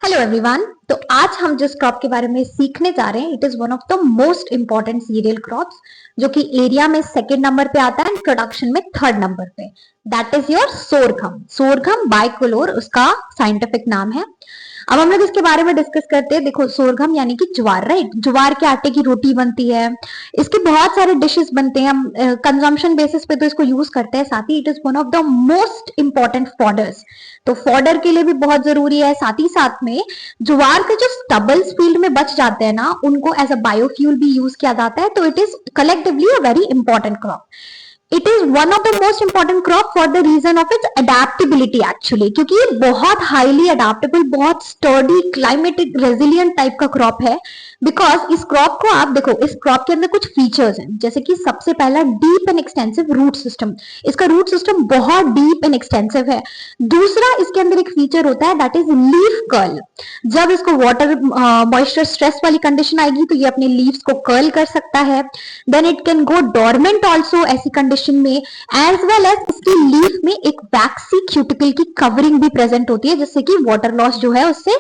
Hello everyone. तो आज हम जिस क्रॉप के बारे में सीखने जा रहे हैं it is one of the most important cereal crops जो कि एरिया में सेकंड नंबर पे आता है एंड प्रोडक्शन में थर्ड नंबर पे। That is your sorghum. Sorghum bicolor उसका साइंटिफिक नाम है। अब हम लोग इसके बारे में डिस्कस करते हैं। देखो, सोरघम यानी कि ज्वार, राइट? ज्वार के आटे की रोटी बनती है, इसके बहुत सारे डिशेस बनते हैं। हम कंजम्पशन बेसिस पे तो इसको यूज करते हैं, साथ ही it is one of the most important fodders. तो फॉडर के लिए भी बहुत जरूरी है। साथ ही साथ में ज्वार के जो स्टबल्स फील्ड में बच जाते हैं ना, उनको एज अ बायोफ्यूल भी यूज किया जाता है। तो it is collectively a very important crop. It is one of the most important crop for the region of its adaptability actually, क्योंकि ये बहुत हाईली अडेप्टेबल, बहुत स्टर्डी, क्लाइमेटिक रेजिलियंट टाइप का क्रॉप है। बिकॉज इस क्रॉप को आप देखो, इस क्रॉप के अंदर कुछ फीचर्स हैं, जैसे कि सबसे पहला deep and extensive root system. इसका रूट सिस्टम बहुत डीप एंड एक्सटेंसिव है। दूसरा, इसके अंदर एक फीचर होता है दैट इज लीफ कर्ल। जब इसको वाटर मॉइस्चर स्ट्रेस वाली कंडीशन आएगी तो ये अपने लीव्स को कर्ल कर सकता है। Then it can go dormant also ऐसी कंडीशन में, एज वेल एज इसकी लीफ में एक वैक्सी क्यूटिकल की कवरिंग भी प्रेजेंट होती है, जिससे कि वाटर लॉस जो है उससे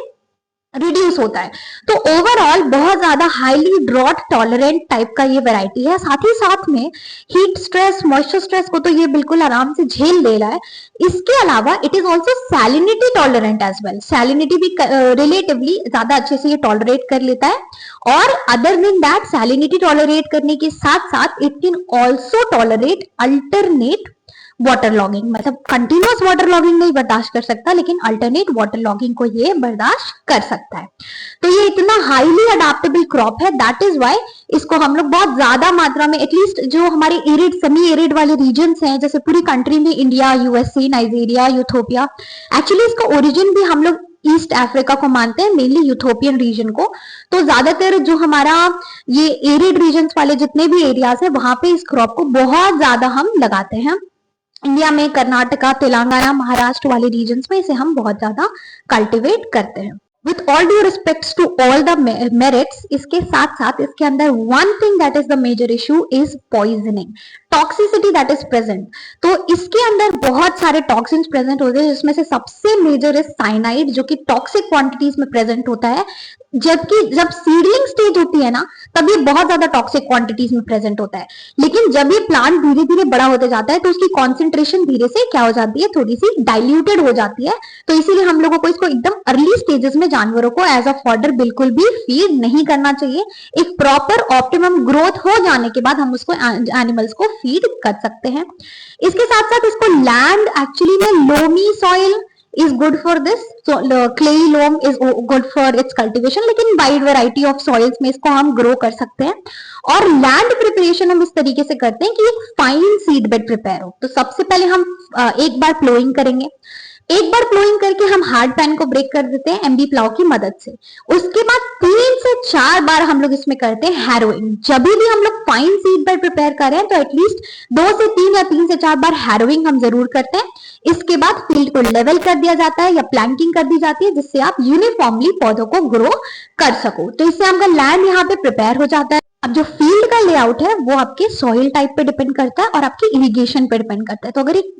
रिड्यूस होता है। तो ओवरऑल बहुत ज्यादा हाईली ड्रॉट टॉलरेंट टाइप का ये वैरायटी है। साथ ही साथ में हीट स्ट्रेस, मॉइस्चर स्ट्रेस को तो ये बिल्कुल आराम से झेल ले रहा है। इसके अलावा it is also salinity tolerant as well. Salinity भी रिलेटिवली ज्यादा अच्छे से ये टॉलरेट कर लेता है। और other than that, salinity tolerate करने के साथ साथ it can also tolerate alternate water logging. मतलब कंटिन्यूअस वाटर लॉगिंग नहीं बर्दाश्त कर सकता, लेकिन अल्टरनेट वाटर लॉगिंग को ये बर्दाश्त कर सकता है। तो ये इतना हाईली अडेप्टेबल क्रॉप है, दैट इज वाई इसको हम लोग बहुत ज्यादा मात्रा में, एटलीस्ट जो हमारे एरिड, सेमी एरिड वाले रीजन्स हैं, जैसे पूरी कंट्री में, India, USA, Nigeria, Ethiopia, actually इसका ओरिजिन भी हम लोग ईस्ट अफ्रीका को मानते हैं, मेनली यूथोपियन रीजन को। तो ज्यादातर जो हमारा ये एरिड रीजन्स वाले जितने भी एरियाज है, वहां पे इस क्रॉप को बहुत ज्यादा हम लगाते हैं। इंडिया में कर्नाटका, तेलंगाना, महाराष्ट्र वाले रीजन्स में इसे हम बहुत ज्यादा कल्टिवेट करते हैं। With all due respects to all the merits, इसके साथ साथ इसके अंदर one thing that is the major issue is poisoning, toxicity that is present. तो इसके अंदर बहुत सारे टॉक्सिन्स प्रेजेंट होते हैं, जिसमें से सबसे मेजर इज साइनाइड, जो कि टॉक्सिक क्वांटिटीज में प्रेजेंट होता है। जबकि जब सीडलिंग स्टेज होती है ना, तब ये बहुत ज्यादा टॉक्सिक क्वांटिटीज में प्रेजेंट होता है। लेकिन जब ये प्लांट धीरे धीरे बड़ा होते जाता है तो उसकी कॉन्सेंट्रेशन धीरे से क्या हो जाती है, थोड़ी सी डाइल्यूटेड हो जाती है। तो इसीलिए हम लोगों को इसको एकदम अर्ली स्टेजेस में जानवरों को एज अ फॉडर बिल्कुल भी फीड नहीं करना चाहिए। एक प्रॉपर ऑप्टिमम ग्रोथ हो जाने के बाद हम उसको एनिमल्स को फीड कर सकते हैं। इसके साथ साथ इसको लैंड एक्चुअली में loamy soil is good for this, so clayey loam is good for its cultivation, लेकिन वाइड वैरायटी ऑफ सॉइल्स में इसको हम ग्रो कर सकते हैं। और लैंड प्रिपरेशन हम इस तरीके से करते हैं कि एक फाइन सीड बेड प्रिपेयर हो। तो सबसे पहले हम एक बार प्लोइंग करेंगे, एक बार प्लोइंग करके हम हार्ड पैन को ब्रेक कर देते हैं एमबी प्लाव की मदद से। उसके बाद 3 से 4 बार हम लोग इसमें करते हैं हैरोइंग। जब भी हम लोग फाइन सीड बेड प्रिपेयर कर रहे हैं तो एटलीस्ट 2 से 3 या 3 से 4 बार हैरोइंग हम जरूर करते हैं। इसके बाद फील्ड को लेवल कर दिया जाता है या प्लैंकिंग कर दी जाती है, जिससे आप यूनिफॉर्मली पौधों को ग्रो कर सको। तो इससे आपका लैंड यहाँ पे प्रिपेयर हो जाता है। अब जो फील्ड का लेआउट है वो आपके सॉइल टाइप पे डिपेंड करता है और आपकी इरिगेशन पे डिपेंड करता है। तो अगर एक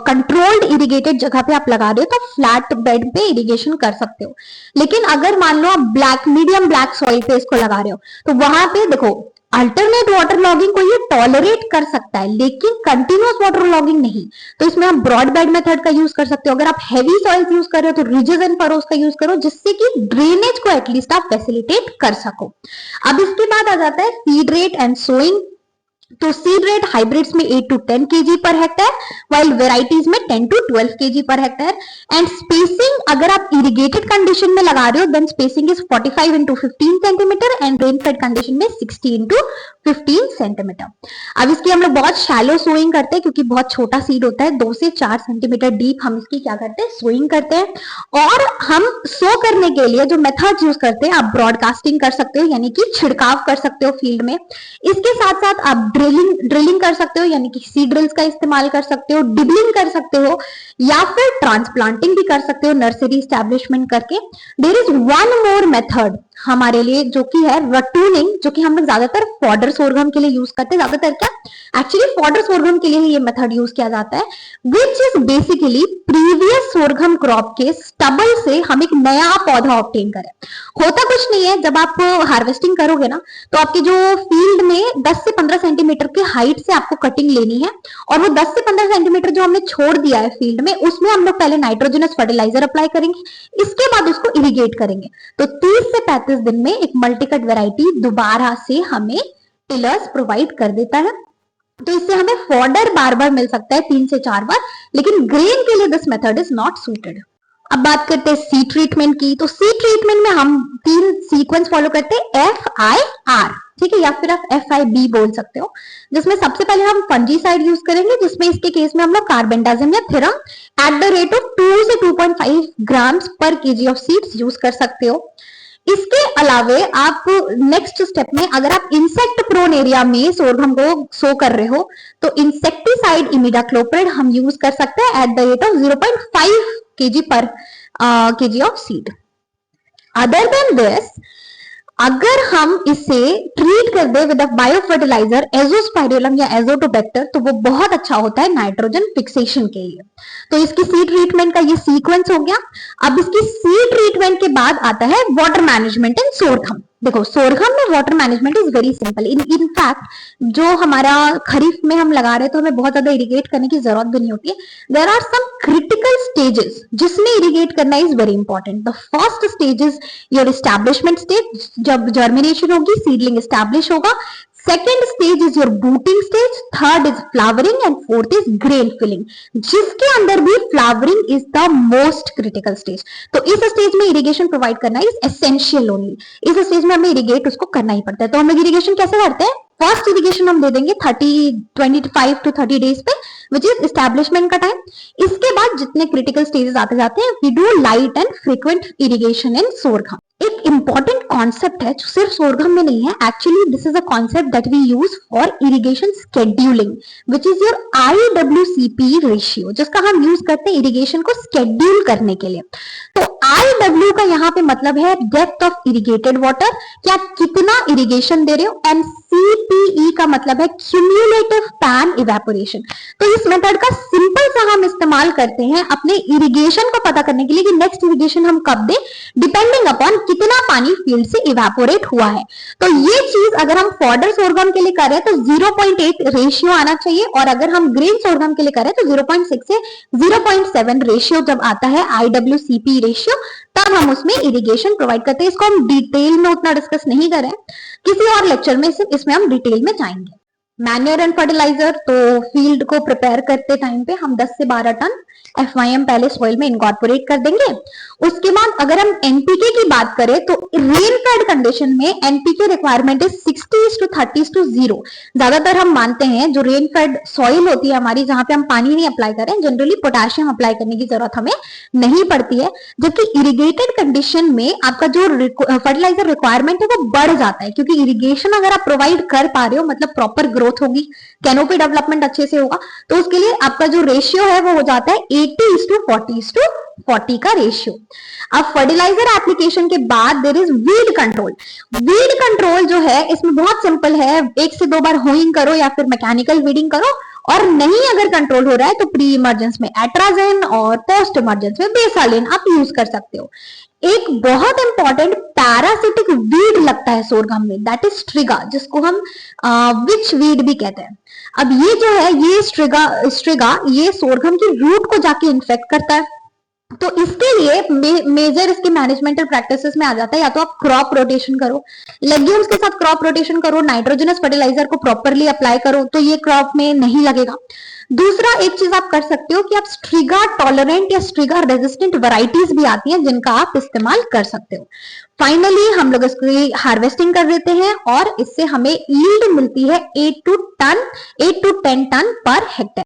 कंट्रोल्ड इरिगेटेड जगह पे आप लगा रहे हो तो फ्लैट बेड पे इरिगेशन कर सकते हो। लेकिन अगर मान लो आप मीडियम ब्लैक सॉइल पे इसको लगा रहे हो, तो वहां पे देखो, अल्टरनेट वाटर लॉगिंग को ये टॉलरेट कर सकता है, लेकिन कंटिन्यूअस वाटर लॉगिंग नहीं। तो इसमें आप ब्रॉड बेड मेथड का यूज कर सकते हो। अगर आप हैवी सॉइल्स यूज कर रहे हो तो रिजेस एंड फरोज का यूज करो, जिससे कि ड्रेनेज को एटलीस्ट आप फैसिलिटेट कर सको। अब इसके बाद आ जाता है फीड रेट एंड सोइंग। तो सीड रेट हाइब्रिड्स में 8 to 10 kg पर हेक्टेयर, वाइल वेराइटीज में 10 to 12 kg पर हेक्टेयर। एंड स्पेसिंग, अगर आप इरिगेटेड कंडीशन में लगा रहे हो then spacing is 45 into 15 centimetre and rain fed condition में 60 into 15 सेंटीमीटर। अब इसकी हम लोग बहुत शैलो सोइंग करते हैं, क्योंकि बहुत छोटा सीड होता है। 2 से 4 सेंटीमीटर डीप हम इसकी क्या करते हैं, सोइंग करते हैं। और हम सो करने के लिए जो मेथड यूज करते हैं, आप ब्रॉडकास्टिंग कर सकते हो, यानी कि छिड़काव कर सकते हो फील्ड में। इसके साथ साथ आप ड्रिलिंग कर सकते हो, यानी कि सीड ड्रिल्स का इस्तेमाल कर सकते हो, डिबलिंग कर सकते हो, या फिर ट्रांसप्लांटिंग भी कर सकते हो नर्सरी एस्टैब्लिशमेंट करके। There is one more method हमारे लिए, जो कि है रटूनिंग, जो कि हम लोग ज्यादातर फॉडर सोरघम के लिए यूज करते हैं। ज्यादातर क्या, एक्चुअली फॉडर सोरघम के लिए ही ये मेथड यूज किया जाता है, which is basically previous सोरघम crop के स्टबल से हम एक नया पौधा ऑब्टेन करें। होता कुछ नहीं है, जब आप हार्वेस्टिंग करोगे ना, तो आपके जो फील्ड में 10 से 15 सेंटीमीटर की हाइट से आपको कटिंग लेनी है, और वो 10 से 15 सेंटीमीटर जो हमने छोड़ दिया है फील्ड में, उसमें हम लोग पहले नाइट्रोजनस फर्टिलाइजर अप्लाई करेंगे, इसके बाद उसको इरिगेट करेंगे। तो 30 से 35 दिन में एक मल्टीकट वैरायटी दोबारा से हमें टिलर्स प्रोवाइड कर देता है। तो इससे हमें फॉडर बार बार मिल सकता है 3 से 4 बार, लेकिन ग्रेन के लिए this method is not suited. अब बात करते हैं सीड ट्रीटमेंट की। तो सीड ट्रीटमेंट में हम 3 सीक्वेंस फॉलो करते हैं, FIR, ठीक है, या फिर आप FIB बोल सकते हो, जिसमें सबसे पहले हम फंजीसाइड यूज करेंगे, जिसमें इसके केस में हम लोग कार्बेंडाजिम या theorem at the rate of 2 से 2.5 ग्राम्स पर केजी ऑफ सीड्स यूज कर सकते हो। इसके अलावे आप नेक्स्ट स्टेप में, अगर आप इंसेक्ट प्रोन एरिया में सोरघम को सो कर रहे हो, तो इंसेक्टिसाइड इमिडाक्लोप्रिड हम यूज कर सकते हैं at the rate of 0.5 kg पर kg of seed. Other than this, अगर हम इसे ट्रीट कर दे विद बायो फर्टिलाइजर एजोस्पाइरुलम या एजोटोबैक्टर, तो वो बहुत अच्छा होता है नाइट्रोजन फिक्सेशन के लिए। तो इसकी सीड ट्रीटमेंट का ये सीक्वेंस हो गया। अब इसकी सीड ट्रीटमेंट के बाद आता है वाटर मैनेजमेंट इन सोरघम। देखो, सोरघम में water management is very simple. In fact जो हमारा खरीफ में हम लगा रहे हैं, तो हमें बहुत ज्यादा इरिगेट करने की जरूरत भी नहीं होती है। There are some critical stages जिसमें इरिगेट करना is very important. The first stage is your establishment stage, जब जर्मिनेशन होगी, सीडलिंग एस्टैब्लिश होगा। Second stage is your booting stage, third is flowering and fourth is grain filling, जिसके अंदर भी flowering is the most critical stage. तो इस stage में irrigation provide करना इज एसेंशियल ओनली। इस स्टेज में हमें इरिगेट उसको करना ही पड़ता है। तो हम लोग इरिगेशन कैसे करते हैं? फर्स्ट इरिगेशन हम दे देंगे 25 to 30 डेज पे, विच इज एस्टैब्लिशमेंट का टाइम। इसके बाद जितने क्रिटिकल स्टेजेस आते जाते हैं, we do light and frequent irrigation in sorghum. एक इंपॉर्टेंट कॉन्सेप्ट है जो सिर्फ सोरघम में नहीं है, actually this is a concept that we use for irrigation scheduling, which is your IWCP ratio, जिसका हम यूज करते हैं इरिगेशन को शेड्यूल करने के लिए। तो IW का यहाँ पे मतलब है डेप्थ ऑफ इरिगेटेड वाटर, कि आप कितना इरिगेशन दे रहे हो, एंड CPE का मतलब है क्यूम्युलेटिव पैन इवेपोरेशन। तो इस मेथड का सिंपल सा हम इस्तेमाल करते हैं अपने इरिगेशन को पता करने के लिए कि नेक्स्ट इरिगेशन हम कब दें, डिपेंडिंग अपॉन कितना पानी फील्ड से इवेपोरेट हुआ है। तो ये चीज अगर हम फॉडर सोरघम के लिए कर रहे हैं तो 0.8 रेशियो आना चाहिए, और अगर हम ग्रेन सोरघम के लिए कर रहे हैं तो 0.6 से 0.7 रेशियो जब आता है IWCP रेशियो, तब हम उसमें इरिगेशन प्रोवाइड करते हैं। इसको हम डिटेल में उतना डिस्कस नहीं करें, किसी और लेक्चर में इसमें हम डिटेल में जाएंगे। मैन्योर एंड फर्टिलाइजर, तो फील्ड को प्रिपेयर करते टाइम पे हम 10 से 12 टन FYM पहले सॉइल में इनकॉर्पोरेट कर देंगे। उसके बाद अगर हम NPK की बात करें, तो रेन फेड कंडीशन में NPK रिक्वायरमेंट इज 60:30:0। ज्यादातर हम मानते हैं जो रेन फेड सॉइल होती है हमारी, जहां पे हम पानी नहीं अप्लाई करें, जनरली पोटेशियम अप्लाई करने की जरूरत हमें नहीं पड़ती है। जबकि इरिगेटेड कंडीशन में आपका जो फर्टिलाइजर रिक्वायरमेंट है वो बढ़ जाता है, क्योंकि इरिगेशन अगर आप प्रोवाइड कर पा रहे हो, मतलब प्रॉपर ग्रोथ होगी, कैनोपी डेवलपमेंट अच्छे से होगा, तो उसके लिए आपका जो रेशियो है वो हो जाता है 80:40:40 का रेशियो। अब फर्टिलाइजर एप्लीकेशन के बाद there is weed control. Weed control जो है इसमें बहुत सिंपल है, 1 से 2 बार होइंग करो या फिर मैकेनिकल वीडिंग करो, और नहीं अगर कंट्रोल हो रहा है तो प्री इमरजेंस में एट्राजेन और पोस्ट इमरजेंस में बेसालिन आप यूज कर सकते हो। एक बहुत इंपॉर्टेंट पैरासिटिक वीड लगता है सोरघम में, दैट इज स्ट्रिगा, जिसको हम विच वीड भी कहते हैं। अब ये जो है, ये स्ट्रिगा ये सोरघम की रूट को जाके इन्फेक्ट करता है। तो इसके लिए मेजर इसके मैनेजमेंटल प्रैक्टिसेस में आ जाता है, या तो आप क्रॉप रोटेशन करो, लेग्यूम्स के साथ क्रॉप रोटेशन करो, नाइट्रोजनस फर्टिलाइजर को प्रॉपरली अप्लाई करो, तो ये क्रॉप में नहीं लगेगा। दूसरा एक चीज आप कर सकते हो कि आप स्ट्रिगा टॉलरेंट या स्ट्रिगा रेजिस्टेंट वैरायटीज भी आती हैं जिनका आप इस्तेमाल कर सकते हो। फाइनली हम लोग इसकी हार्वेस्टिंग कर देते हैं, और इससे हमें यील्ड मिलती है 8 to 10 टन पर हेक्टेयर।